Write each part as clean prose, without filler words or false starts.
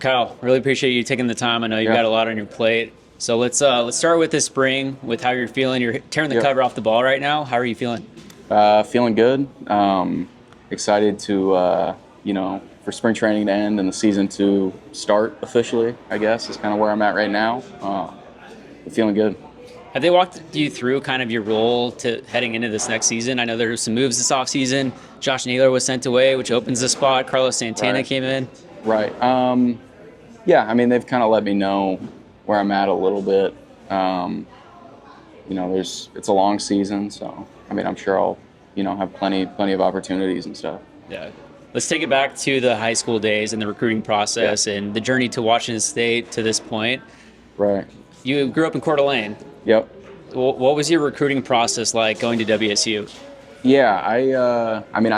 Kyle, really appreciate you taking the time. I know you've got a lot on your plate. So let's start with this spring, with how you're feeling. You're tearing the cover off the ball right now. How are you feeling? Feeling good. Excited to, for spring training to end and the season to start officially, I guess, is kind of where I'm at right now. Feeling good. Have they walked you through kind of your role to heading into this next season? I know there were some moves this offseason. Josh Naylor was sent away, which opens the spot. Carlos Santana came in. Right. They've kind of let me know where I'm at a little bit. It's a long season, so I'm sure I'll, have plenty of opportunities and stuff. Yeah. Let's take it back to the high school days and the recruiting process and the journey to Washington State to this point. Right. You grew up in Coeur d'Alene. Yep. What was your recruiting process like going to WSU? Yeah, I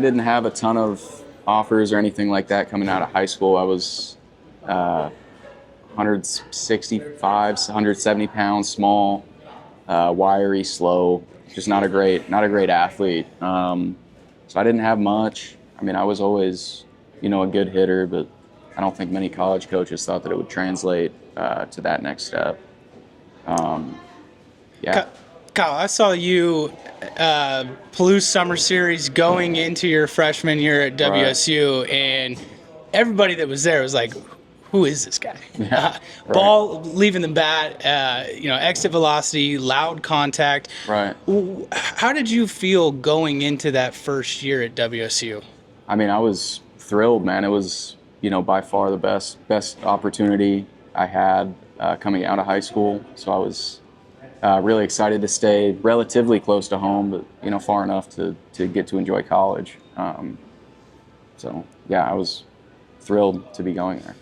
didn't have a ton of offers or anything like that coming out of high school. I was 165, 170 pounds, small, wiry, slow, just not a great athlete. So I didn't have much. I was always, a good hitter, but I don't think many college coaches thought that it would translate to that next step. Kyle, I saw you Palouse Summer Series going into your freshman year at WSU, and everybody that was there was like, who is this guy? Yeah, ball leaving the bat, exit velocity, loud contact. Right. How did you feel going into that first year at WSU? I was thrilled, man. It was, by far the best opportunity I had coming out of high school. So I was really excited to stay relatively close to home, but, far enough to get to enjoy college. I was thrilled to be going there.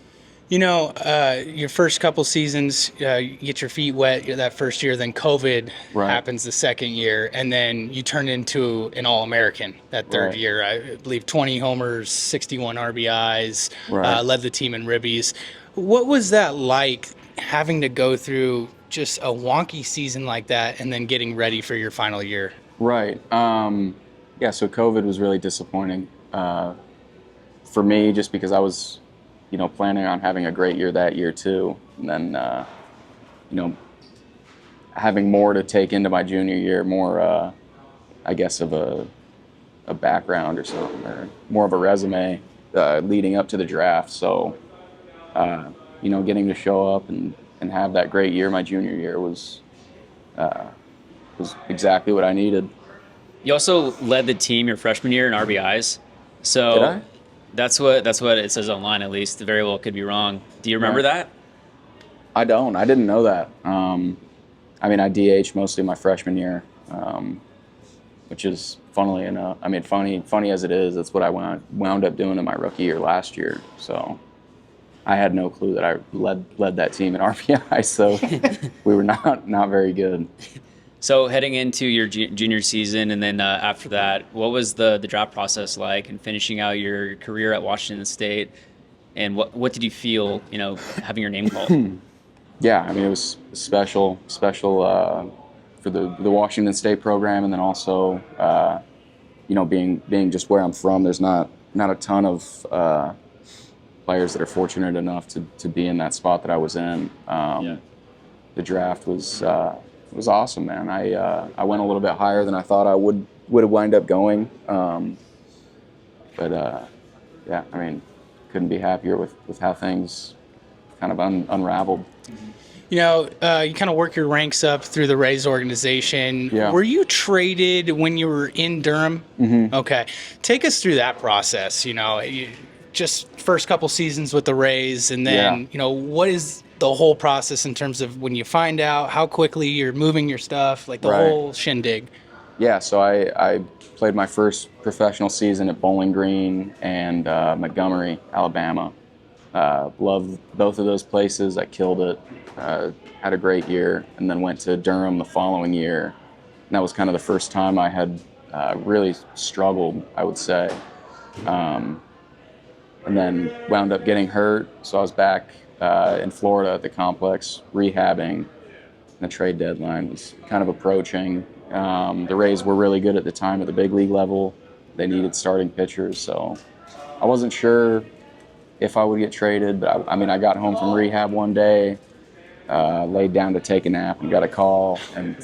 Your first couple seasons, you get your feet wet that first year, then COVID happens the second year, and then you turn into an All-American that third year. I believe 20 homers, 61 RBIs, led the team in ribbies. What was that like, having to go through just a wonky season like that and then getting ready for your final year? Right. So COVID was really disappointing for me, just because I was planning on having a great year that year too. And then, having more to take into my junior year, more, I guess, of a background or something, or more of a resume leading up to the draft. So, getting to show up and have that great year my junior year was exactly what I needed. You also led the team your freshman year in RBIs. So did I? That's what it says online, at least. Very well could be wrong. Do you remember that? I don't. I didn't know that. I DH'd mostly my freshman year, which is funnily enough. Funny as it is, that's what I wound up doing in my rookie year last year. So I had no clue that I led that team in RBI. So we were not very good. So heading into your junior season, and then after that, what was the draft process like, and finishing out your career at Washington State? And what did you feel, having your name called? Yeah, it was special for the Washington State program, and then also, being just where I'm from, there's not a ton of players that are fortunate enough to be in that spot that I was in. The draft was awesome, man. I went a little bit higher than I thought I would have wind up going. Couldn't be happier with how things kind of unraveled. You kind of work your ranks up through the Rays organization. Yeah. Were you traded when you were in Durham? Mm-hmm. Okay. Take us through that process. Just first couple seasons with the Rays, and then, what is the whole process in terms of when you find out how quickly you're moving your stuff, like the whole shindig? Yeah, so I played my first professional season at Bowling Green and Montgomery, Alabama. Loved both of those places. I killed it. Had a great year, and then went to Durham the following year. And that was kind of the first time I had really struggled, I would say. And then wound up getting hurt, so I was back in Florida at the complex rehabbing. The trade deadline was kind of approaching. The Rays were really good at the time at the big league level. They needed starting pitchers, so I wasn't sure if I would get traded. But I mean, I got home from rehab one day, laid down to take a nap, and got a call. And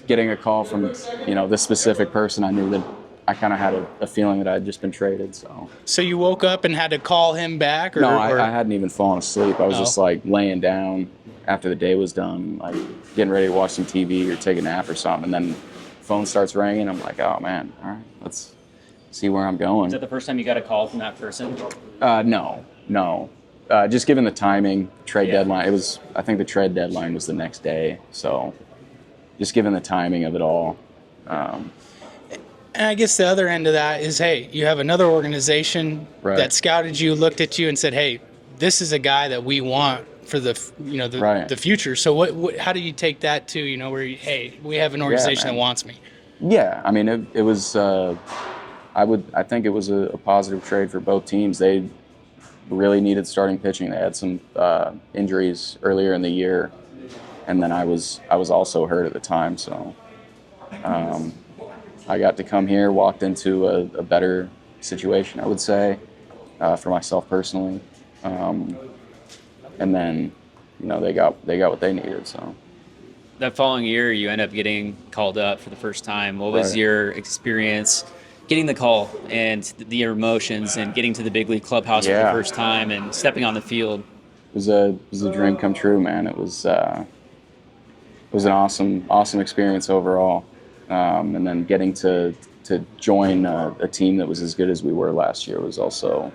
getting a call from this specific person, I knew that I kind of had a feeling that I had just been traded. So you woke up and had to call him back? Or, no, I hadn't even fallen asleep. I was Oh. just like laying down after the day was done, like getting ready to watch some TV or take a nap or something. And then phone starts ringing. I'm like, oh man, all right, let's see where I'm going. Is that the first time you got a call from that person? No. Just given the timing, trade deadline, I think the trade deadline was the next day. So just given the timing of it all. And I guess the other end of that is, hey, you have another organization that scouted you, looked at you, and said, hey, this is a guy that we want for the future. So what how do you take that to, where hey, we have an organization that wants me? Yeah, I mean it was I think it was a positive trade for both teams. They really needed starting pitching. They had some injuries earlier in the year, and then I was also hurt at the time, so I got to come here, walked into a better situation, I would say, for myself personally. And then, they got what they needed. So that following year, you end up getting called up for the first time. What was your experience getting the call and the emotions and getting to the big league clubhouse for the first time and stepping on the field? It was a dream come true, man. It was an awesome experience overall. And then getting to join a team that was as good as we were last year was also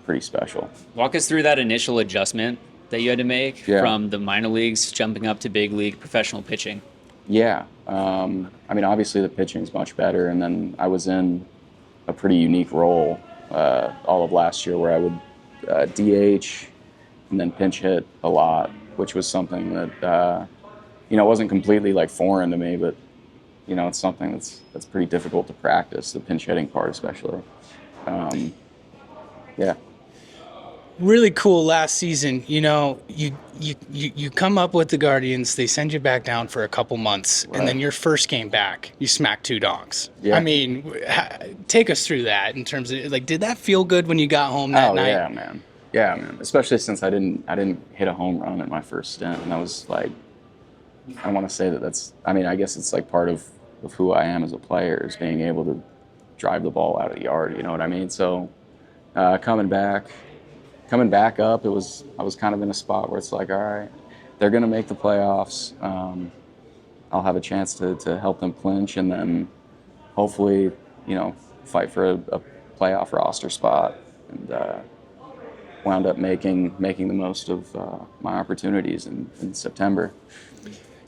pretty special. Walk us through that initial adjustment that you had to make from the minor leagues jumping up to big league professional pitching. Yeah. I mean, obviously the pitching is much better, and then I was in a pretty unique role all of last year where I would DH and then pinch hit a lot, which was something that wasn't completely like foreign to me, but it's something that's pretty difficult to practice, the pinch hitting part especially. Yeah. Really cool last season. You come up with the Guardians, they send you back down for a couple months, and then your first game back, you smack 2 dongs. Yeah. I mean, take us through that in terms of, like, did that feel good when you got home that night? Yeah, man. Especially since I didn't hit a home run in my first stint, and I was like, I want to say I guess it's like part of who I am as a player is being able to drive the ball out of the yard, you know what I mean? So coming back up, I was kind of in a spot where it's like, all right, they're going to make the playoffs. I'll have a chance to help them clinch, and then hopefully, fight for a playoff roster spot. And wound up making the most of my opportunities in September.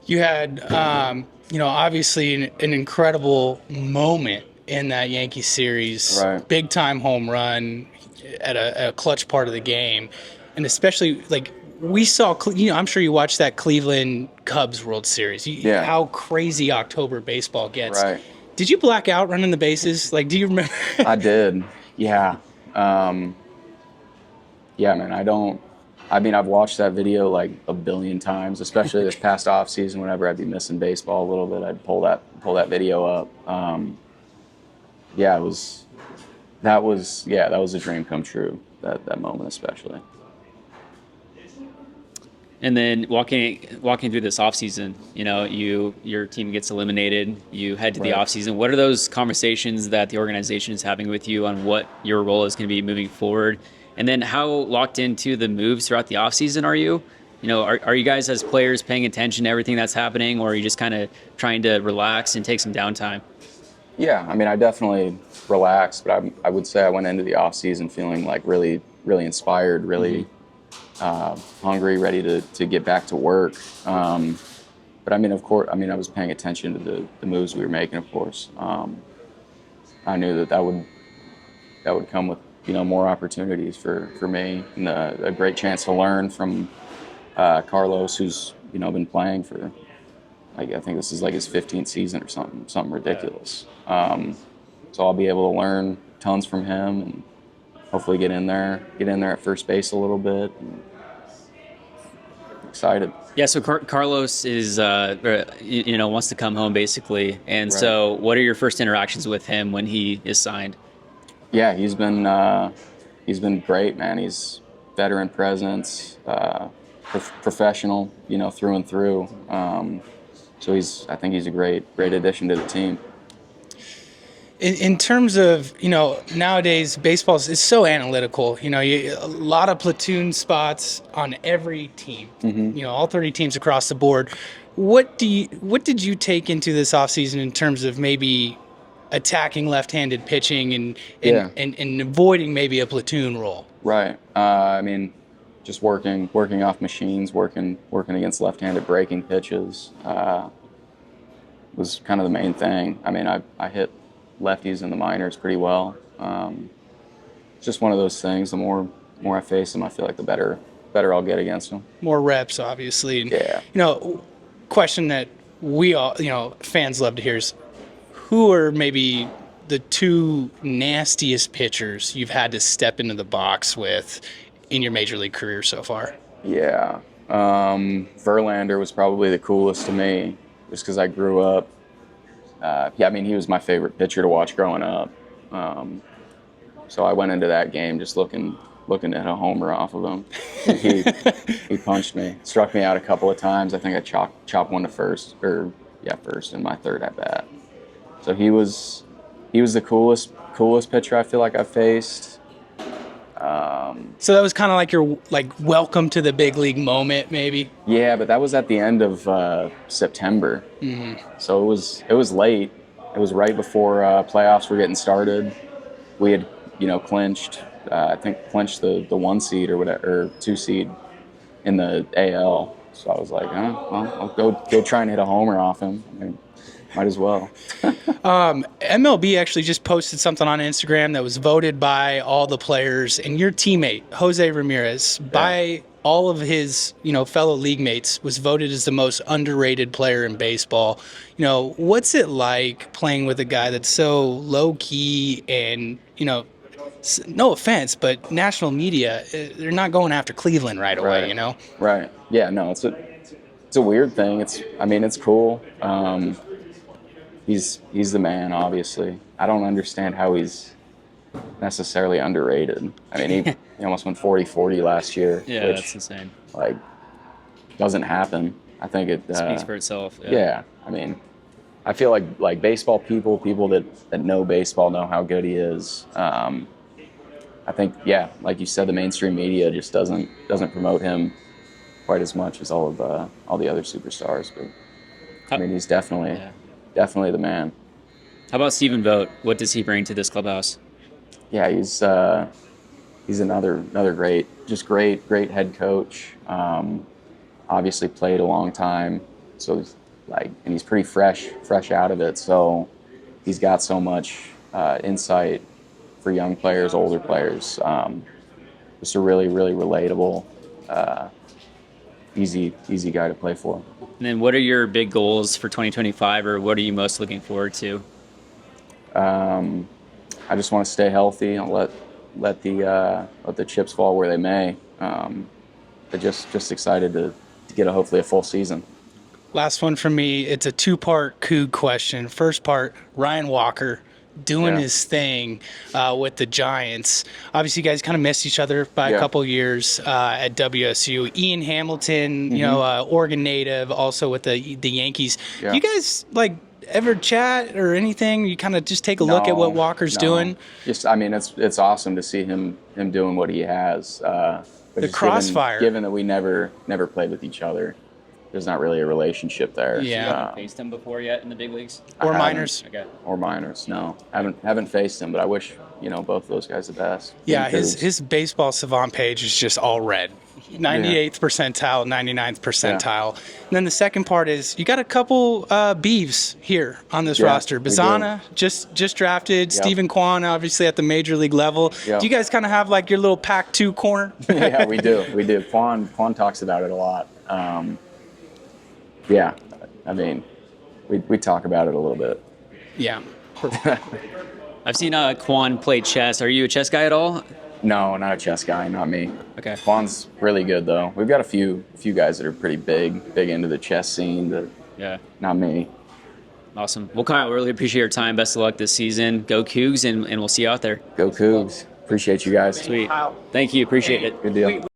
You had, obviously an incredible moment in that Yankee series. Right. Big time home run at a clutch part of the game, and especially like we saw. I'm sure you watched that Cleveland Cubs World Series. How crazy October baseball gets. Right. Did you black out running the bases? Like, do you remember? I did. Yeah. Yeah, man. I've watched that video like a billion times, especially this past off season. Whenever I'd be missing baseball a little bit, I'd pull that video up. That was a dream come true. That moment especially. And then walking through this offseason, your team gets eliminated. You head to the offseason. What are those conversations that the organization is having with you on what your role is going to be moving forward? And then how locked into the moves throughout the offseason are you? Are you guys as players paying attention to everything that's happening, or are you just kind of trying to relax and take some downtime? Yeah, I mean, I definitely relaxed, but I would say I went into the offseason feeling like really, really inspired, really hungry, ready to get back to work. But I mean, of course, I was paying attention to the moves we were making, of course. I knew that would come with more opportunities for me, and a great chance to learn from Carlos, who's been playing for, I think this is like his 15th season or something ridiculous. So I'll be able to learn tons from him and hopefully get in there at first base a little bit. And excited. Yeah, so Carlos is wants to come home basically, and so what are your first interactions with him when he is signed? Yeah, he's been he's been great, man. He's veteran presence, professional, through and through. So I think he's a great addition to the team. In terms of, nowadays baseball is so analytical. A lot of platoon spots on every team. All 30 teams across the board. What did you take into this offseason in terms of maybe attacking left-handed pitching and avoiding maybe a platoon role? Right. Just working off machines, working against left-handed breaking pitches was kind of the main thing. I hit lefties in the minors pretty well. It's just one of those things. The more I face them, I feel like the better I'll get against them. More reps, obviously. And, yeah. Question that we all, fans love to hear is, who are maybe the two nastiest pitchers you've had to step into the box with in your major league career so far? Yeah. Verlander was probably the coolest to me, just because I grew up. He was my favorite pitcher to watch growing up. So I went into that game just looking to hit a homer off of him. He punched me, struck me out a couple of times. I think I chopped one to first in my third at bat. So he was the coolest pitcher I feel like I faced. So that was kind of like your welcome to the big league moment, maybe. Yeah, but that was at the end of September. So it was late. It was right before playoffs were getting started. We had clinched the 1 seed or whatever, or 2 seed in the AL. So I was like, I'll go try and hit a homer off him. Might as well. MLB actually just posted something on Instagram that was voted by all the players, and your teammate, Jose Ramirez, by all of his, fellow league mates, was voted as the most underrated player in baseball. What's it like playing with a guy that's so low key and, no offense, but national media, they're not going after Cleveland right away, Right. Yeah, no, it's a weird thing. It's cool. He's the man, obviously. I don't understand how he's necessarily underrated. He almost went 40-40 last year. Yeah, which, that's insane. Doesn't happen. I think it speaks for itself. Yeah. I feel like baseball people that know baseball know how good he is. I think, like you said, the mainstream media just doesn't promote him quite as much as all the other superstars. But he's definitely the man. How about Stephen Vogt? What does he bring to this clubhouse? Yeah, he's another great head coach. Obviously played a long time, so and he's pretty fresh out of it. So he's got so much insight for young players, older players. Just a really relatable, easy guy to play for. And then what are your big goals for 2025, or what are you most looking forward to? I just want to stay healthy and let the chips fall where they may. But just excited to get hopefully a full season. Last one from me. It's a 2-part Coug question. First part, Ryan Walker doing his thing with the Giants. Obviously, you guys kind of missed each other by a couple years at WSU. Ian Hamilton, Oregon native, also with the Yankees. Yeah. You guys ever chat or anything? You kind of just take a look at what Walker's doing? Just, it's awesome to see him doing what he has. The crossfire. Given that we never played with each other, there's not really a relationship there. Yeah. You haven't faced him before yet in the big leagues? Or minors? Okay. Or minors, no. Haven't faced him, but I wish, both of those guys the best. Yeah, his baseball savant page is just all red. 98th percentile, 99th percentile. And then the second part is you got a couple Beeves here on this roster. Bazana just drafted. Stephen Kwan, obviously at the major league level. Yep. Do you guys kind of have your little Pac-2 corner? Yeah, we do. Kwan talks about it a lot. We talk about it a little bit. Yeah. I've seen Kwan play chess. Are you a chess guy at all? No, not a chess guy, not me. Okay. Kwan's really good though. We've got a few guys that are pretty big into the chess scene, but not me. Awesome. Well, Kyle, really appreciate your time. Best of luck this season. Go Cougs, and we'll see you out there. Go Cougs. Appreciate you guys. Sweet. Thank you. Appreciate it. Good deal.